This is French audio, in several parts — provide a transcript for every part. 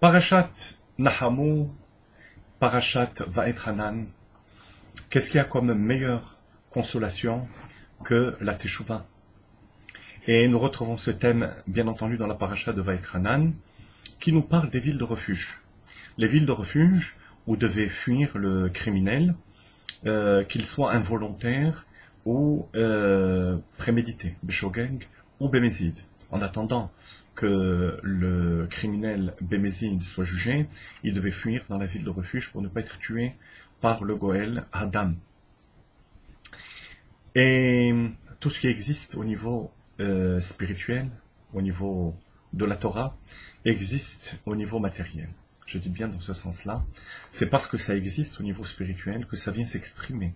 Parashat Nahamu, Parashat Va'etchanan, qu'est-ce qu'il y a comme meilleure consolation que la Teshuvah? Et nous retrouvons ce thème, bien entendu, dans la Parashat de Va'etchanan, qui nous parle des villes de refuge. Les villes de refuge où devait fuir le criminel, qu'il soit involontaire ou prémédité, Beshogeg ou Bémézid. En attendant que le criminel Bémézid soit jugé, il devait fuir dans la ville de refuge pour ne pas être tué par le Goël Adam. Et tout ce qui existe au niveau spirituel, au niveau de la Torah, existe au niveau matériel. Je dis bien dans ce sens-là, c'est parce que ça existe au niveau spirituel que ça vient s'exprimer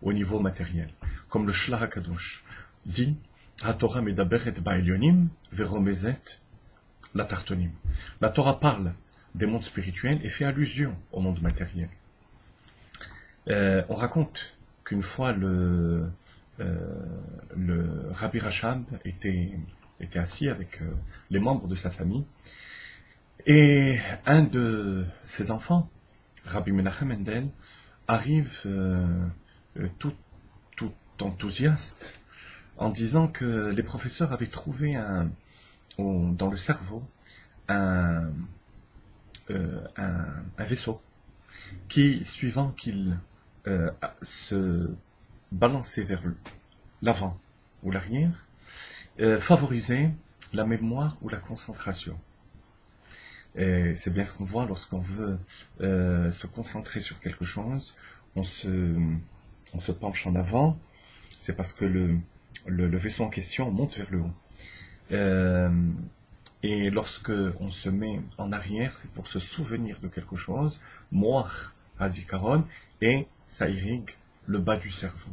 au niveau matériel. Comme le Shlach HaKadosh dit, la Torah medaberet ba'elyonim veromezet la tartonim. La Torah parle des mondes spirituels et fait allusion au monde matériel. On raconte qu'une fois le Rabbi Rachab était assis avec les membres de sa famille, et un de ses enfants, Rabbi Menachem Mendel, arrive tout enthousiaste en disant que les professeurs avaient trouvé dans le cerveau un vaisseau qui, suivant qu'il se balançait vers l'avant ou l'arrière, favorisait la mémoire ou la concentration. Et c'est bien ce qu'on voit lorsqu'on veut se concentrer sur quelque chose, on se penche en avant, c'est parce que le vaisseau en question monte vers le haut. Et lorsque on se met en arrière, c'est pour se souvenir de quelque chose, moach hazikaron, et ça irrigue le bas du cerveau.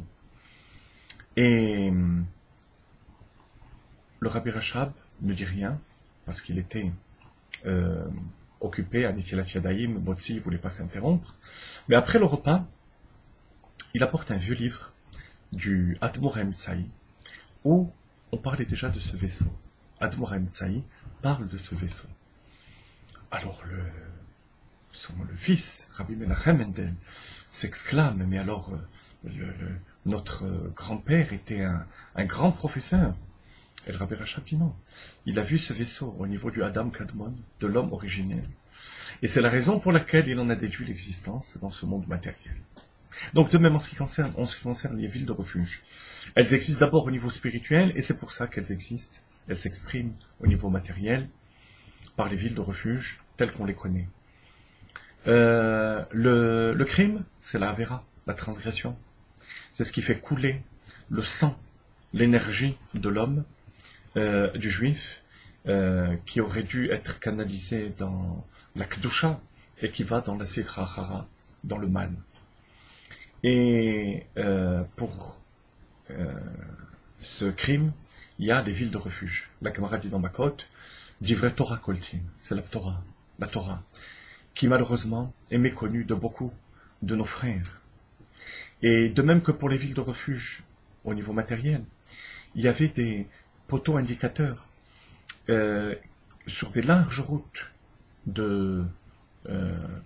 Et le Rabbi Rachab ne dit rien, parce qu'il était occupé à Netilat Yadayim, Motzi, il ne voulait pas s'interrompre. Mais après le repas, il apporte un vieux livre du Admor HaEmtsaï, où on parlait déjà de ce vaisseau. Admor HaEmtsaï parle de ce vaisseau. Alors le fils, Rabbi Menachem Mendel, s'exclame, mais alors notre grand-père était un grand professeur. Et le Rabbi Rachab dit non. Il a vu ce vaisseau au niveau du Adam Kadmon, de l'homme originel. Et c'est la raison pour laquelle il en a déduit l'existence dans ce monde matériel. Donc de même en ce qui concerne les villes de refuge, elles existent d'abord au niveau spirituel, et c'est pour ça qu'elles existent. Elles s'expriment au niveau matériel par les villes de refuge telles qu'on les connaît. Le crime, c'est la Avera, la transgression. C'est ce qui fait couler le sang, l'énergie de l'homme, du juif, qui aurait dû être canalisé dans la Kedusha et qui va dans la Sitra Achara, dans le mal. Et pour ce crime, il y a les villes de refuge. La Gemara dit dans Makot, d'Ivre Torah Koltin, c'est la Torah, qui malheureusement est méconnue de beaucoup de nos frères. Et de même que pour les villes de refuge, au niveau matériel, il y avait des poteaux indicateurs sur des larges routes de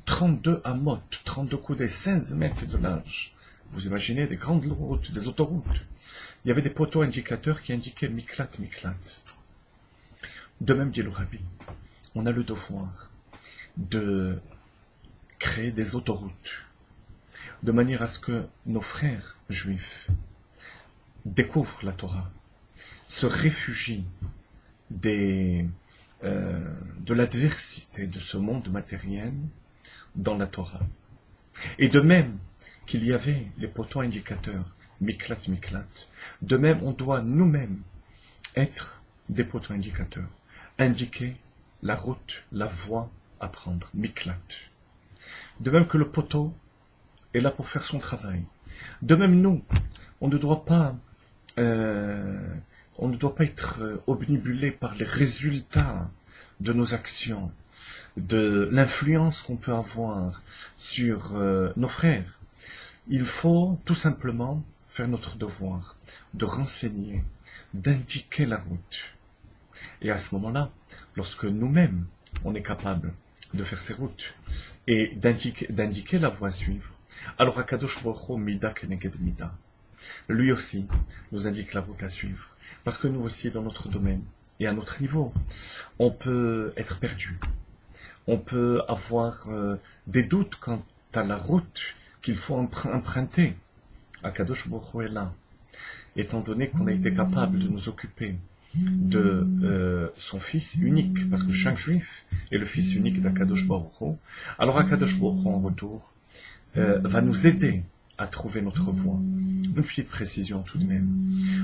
32 amot, 32 coudées, 16 mètres de large. Vous imaginez des grandes routes, des autoroutes. Il y avait des poteaux indicateurs qui indiquaient Miklat, Miklat. De même, dit le Rabbi, on a le devoir de créer des autoroutes de manière à ce que nos frères juifs découvrent la Torah, se réfugient de l'adversité de ce monde matériel dans la Torah. Et de même qu'il y avait les poteaux indicateurs, Miklat, Miklat, de même on doit nous-mêmes être des poteaux indicateurs, indiquer la route, la voie à prendre, Miklat. De même que le poteau est là pour faire son travail. De même nous, on ne doit pas être obnubilé par les résultats de nos actions, de l'influence qu'on peut avoir sur nos frères. Il faut tout simplement faire notre devoir de renseigner, d'indiquer la route. Et à ce moment-là, lorsque nous-mêmes, on est capable de faire ses routes et d'indiquer la voie à suivre. Alors Akadosh Baruch Hu Mida Keneged Mida, lui aussi nous indique la route à suivre. Parce que nous aussi, dans notre domaine et à notre niveau, on peut être perdu. On peut avoir des doutes quant à la route qu'il faut emprunter. Akadosh Baruch Hu est là. Étant donné qu'on a été capable de nous occuper de son fils unique, parce que chaque juif est le fils unique d'Akadosh Baruch Hu, alors Akadosh Baruch Hu en retour va nous aider à trouver notre voie. Une petite précision tout de même.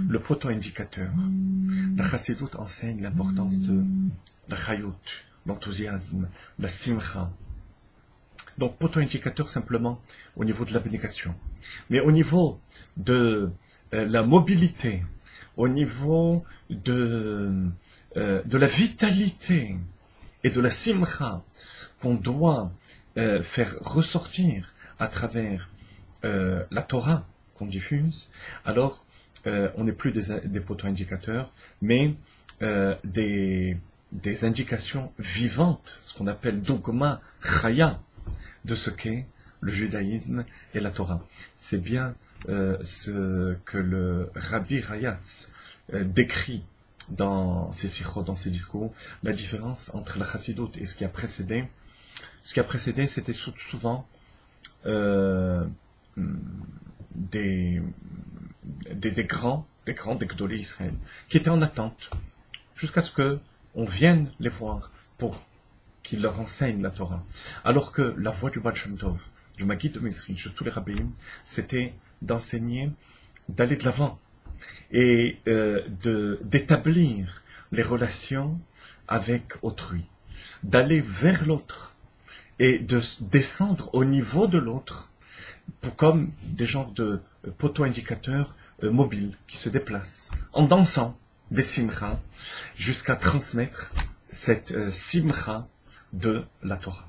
Le poteau indicateur. La Chassidut enseigne l'importance de la chayut, l'enthousiasme, la simcha. Donc poteau indicateur simplement au niveau de l'abnégation. Mais au niveau de la mobilité, au niveau de la vitalité et de la simcha qu'on doit faire ressortir à travers la Torah qu'on diffuse, alors on n'est plus des poteaux indicateurs, mais des indications vivantes, ce qu'on appelle dogma chaya, de ce qu'est le judaïsme et la Torah. C'est bien ce que le Rabbi Rayatz décrit dans ses sikhot, dans ses discours, la différence entre la chassidut et ce qui a précédé. Ce qui a précédé, c'était souvent des grands, des Gdolé Israël, qui étaient en attente, jusqu'à ce qu'on vienne les voir pour qu'ils leur enseignent la Torah. Alors que la voie du Baal Shem Tov, du Maggid de Mezrich, de tous les rabbins, c'était d'enseigner, d'aller de l'avant, et d'établir les relations avec autrui, d'aller vers l'autre, et de descendre au niveau de l'autre, comme des genres de poteaux indicateurs mobiles qui se déplacent en dansant des simcha jusqu'à transmettre cette simcha de la Torah.